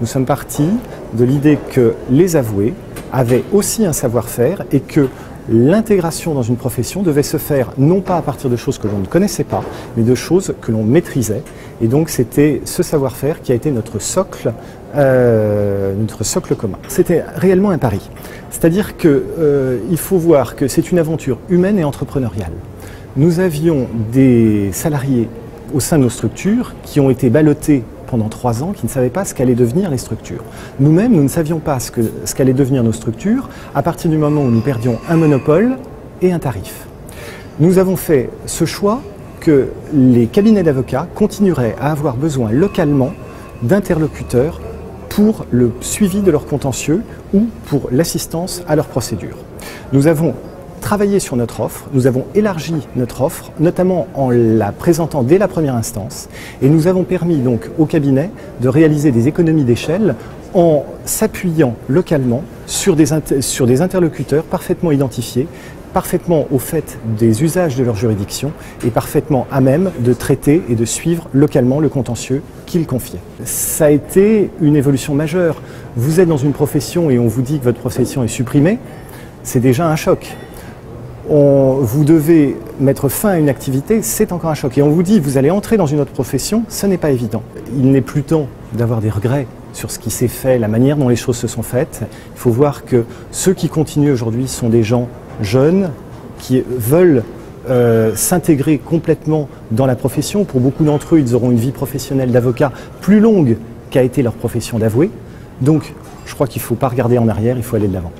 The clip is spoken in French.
Nous sommes partis de l'idée que les avoués avaient aussi un savoir-faire et que l'intégration dans une profession devait se faire non pas à partir de choses que l'on ne connaissait pas, mais de choses que l'on maîtrisait. Et donc c'était ce savoir-faire qui a été notre socle commun. C'était réellement un pari. C'est-à-dire qu'il faut voir que c'est une aventure humaine et entrepreneuriale. Nous avions des salariés au sein de nos structures qui ont été ballottés pendant 3 ans, qui ne savaient pas ce qu'allaient devenir les structures. Nous-mêmes, nous ne savions pas ce qu'allaient devenir nos structures à partir du moment où nous perdions un monopole et un tarif. Nous avons fait ce choix que les cabinets d'avocats continueraient à avoir besoin localement d'interlocuteurs pour le suivi de leurs contentieux ou pour l'assistance à leurs procédures. Nous avons travaillé sur notre offre, nous avons élargi notre offre, notamment en la présentant dès la première instance, et nous avons permis donc au cabinet de réaliser des économies d'échelle en s'appuyant localement sur des interlocuteurs parfaitement identifiés, parfaitement au fait des usages de leur juridiction et parfaitement à même de traiter et de suivre localement le contentieux qu'ils confiaient. Ça a été une évolution majeure. Vous êtes dans une profession et on vous dit que votre profession est supprimée, c'est déjà un choc. Vous devez mettre fin à une activité, c'est encore un choc. Et on vous dit, vous allez entrer dans une autre profession, ce n'est pas évident. Il n'est plus temps d'avoir des regrets sur ce qui s'est fait, la manière dont les choses se sont faites. Il faut voir que ceux qui continuent aujourd'hui sont des gens jeunes qui veulent s'intégrer complètement dans la profession. Pour beaucoup d'entre eux, ils auront une vie professionnelle d'avocat plus longue qu'a été leur profession d'avoué. Donc, je crois qu'il ne faut pas regarder en arrière, il faut aller de l'avant.